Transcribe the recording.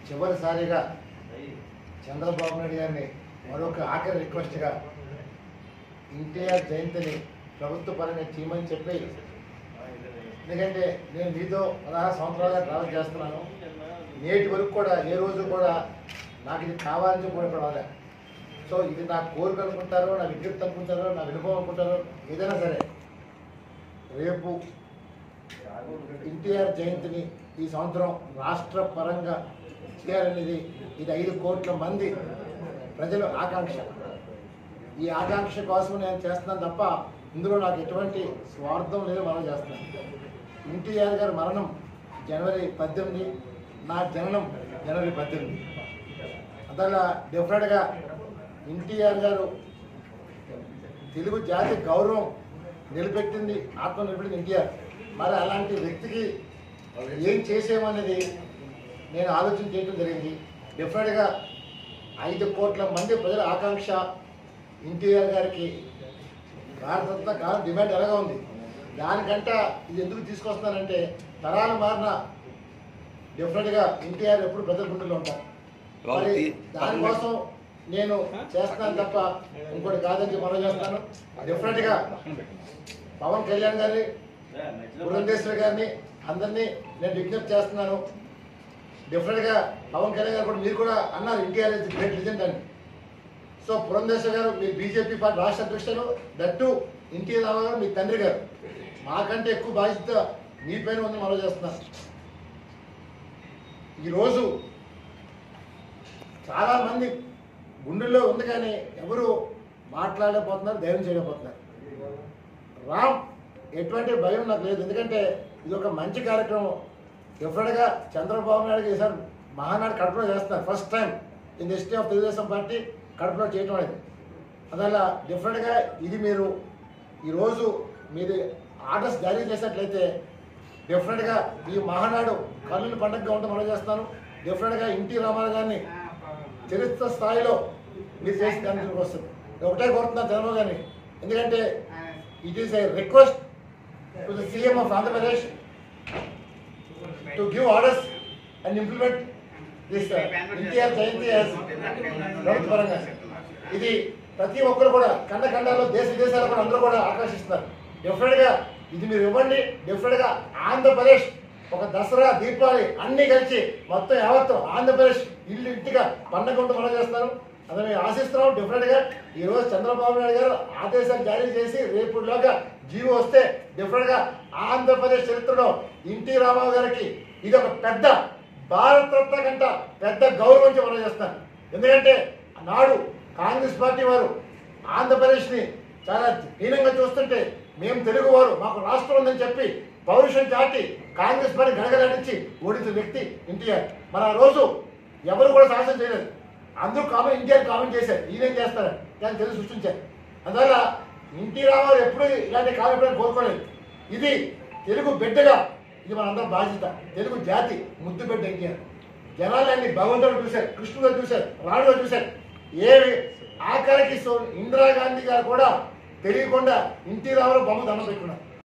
చివరిసారిగా చంద్రబాబు నాయుడు గారిని మరొక ఆఖరి రిక్వెస్ట్గా ఎన్టీఆర్ జయంతిని ప్రభుత్వ పరంగా చేయమని చెప్పి, ఎందుకంటే నేను మీతో 16 సంవత్సరాలుగా ట్రావెల్ చేస్తున్నాను. నేటి వరకు కూడా ఏ రోజు కూడా నాకు ఇది కావాలని చెప్పి రాలే. సో ఇది నా కోరిక అనుకుంటారో, నా విజ్ఞప్తి అనుకుంటారో, నా వినుభవం అనుకుంటారో, ఏదైనా సరే రేపు ఎన్టీఆర్ జయంతిని ఈ సంవత్సరం రాష్ట్ర పరంగా చేయాలనేది ఇది 5 కోట్ల మంది ప్రజల ఆకాంక్ష. ఈ ఆకాంక్ష కోసం నేను చేస్తున్నాను తప్ప ఇందులో నాకు ఎటువంటి స్వార్థం లేదు. మనం చేస్తున్నాను. ఎన్టీఆర్ గారి మరణం జనవరి 18, నా జననం జనవరి 18. అందువల్ల డెఫినెట్గా ఎన్టీఆర్ గారు తెలుగు జాతి గౌరవం నిలబెట్టింది, ఆత్మ నిలబెట్టింది ఎన్టీఆర్. మరి అలాంటి వ్యక్తికి ఏం చేసేమనేది నేను ఆలోచన చేయడం జరిగింది. డెఫినెట్గా 5 కోట్ల మంది ప్రజల ఆకాంక్ష ఎన్టీఆర్ గారికి భారతరత్న కాలం డిమాండ్ ఎలాగా ఉంది. దానికంటే ఇది ఎందుకు తీసుకొస్తున్నానంటే తరాలు మారిన డెఫినెట్గా ఎన్టీఆర్ ఎప్పుడు ప్రజల గుండెల్లో ఉంటారు. మరి దానికోసం నేను చేస్తాను తప్ప ఇంకోటి కాదని మనం చేస్తాను. డెఫినెట్గా పవన్ కళ్యాణ్ గారిని, పురంధేశ్వరి గారిని అందరినీ నేను విజ్ఞప్తి చేస్తున్నాను. డెఫినెట్గా పవన్ కళ్యాణ్ గారు కూడా మీరు కూడా అన్నారు ఎన్టీఆర్ ఇస్ గ్రేట్ లిజెండ్ అని. సో పురంధేశ్వరి గారు మీ బీజేపీ పార్టీ రాష్ట్ర అధ్యక్షులు, దట్టు ఎన్టీఆర్ రామారావు గారు మీ తండ్రి గారు, మాకంటే ఎక్కువ బాధ్యత మీ పైన ఉంది మనం చేస్తున్నాను. ఈరోజు చాలామంది గుండెల్లో ఉంది కానీ ఎవరు మాట్లాడలేకపోతున్నారు, ధైర్యం చేయలేకపోతున్నారు. రామ్ ఎటువంటి భయం నాకు లేదు, ఎందుకంటే ఇది ఒక మంచి కార్యక్రమం. డెఫినెట్గా చంద్రబాబు నాయుడు ఈసారి మహానాడు కడపలో చేస్తున్నారు. First time in the history of Telugu Desam party కడపలో చేయటం అనేది. అందువల్ల డెఫినెట్గా ఇది మీరు ఈరోజు మీరు ఆర్డర్స్ జారీ చేసినట్లయితే డెఫినెట్గా ఈ మహానాడు కన్నుల పండుగగా ఉంటే మనం చేస్తాను. డెఫినెట్గా ఎన్టీ రామారావు గారిని చరిత్ర స్థాయిలో మీరు చేసి దానికి వస్తుంది. ఒకటే కోరుతున్నాను చంద్రబాబు గారిని, ఎందుకంటే it is a request to the CM of Andhra Pradesh to give orders and implement this NTR జయంతి ప్రభుత్వ పరంగా. ఇది ప్రతి ఒక్కరు కూడా ఖండాల్లో దేశ విదేశాలు కూడా అందరూ కూడా ఆకర్షిస్తున్నారు. డెఫినెట్గా ఇది మీరు ఇవ్వండి. డెఫినెట్గా ఆంధ్రప్రదేశ్ ఒక దసరా, దీపావళి అన్నీ కలిసి మొత్తం యావత్తు ఆంధ్రప్రదేశ్ ఇల్లు ఇంటిగా పండగ ఉంటూ మనం చేస్తారు. అదే మేము ఆశిస్తున్నాం. డెఫినెట్గా ఈరోజు చంద్రబాబు నాయుడు గారు ఆదేశాలు జారీ చేసి రేపులోగా జీవో వస్తే డెఫినెట్గా ఆంధ్రప్రదేశ్ చరిత్రలో ఎన్టీ రామారావు గారికి ఇది ఒక పెద్ద భారతరత్న కంట పెద్ద గౌరవం మనం చేస్తాను. ఎందుకంటే నాడు కాంగ్రెస్ పార్టీ వారు ఆంధ్రప్రదేశ్ని చాలా హీనంగా చూస్తుంటే మేము తెలుగువారు, మాకు రాష్ట్రం ఉందని చెప్పి పౌరుషం చాటి కాంగ్రెస్ పార్టీ గడగడానికి ఓడించిన వ్యక్తి ఎన్టీఆర్. మరి ఆ రోజు ఎవరు కూడా సాహసం చేయలేదు. అందరూ ఎన్టీఆర్ కామెంట్ చేశారు, ఈయనేం చేస్తారని, దాన్ని తెలుగు సృష్టించారు. అందువల్ల ఎన్టీ రామారావు ఎప్పుడు ఇలాంటి కాలం ఎప్పుడైనా కోరుకోలేదు. ఇది తెలుగు బిడ్డగా ఇది మనందరం బాధ్యత. తెలుగు జాతి ముద్దు బిడ్డ ఎన్టీఆర్. జనాలన్నీ భగవంతుడు చూశారు, కృష్ణుడు చూశారు, రాణుడు చూశారు. ఆఖరికి ఇందిరాగాంధీ గారు కూడా తెలియకుండా ఎన్టీ రామారావు బొమ్మ దండం పెట్టుకున్నారు.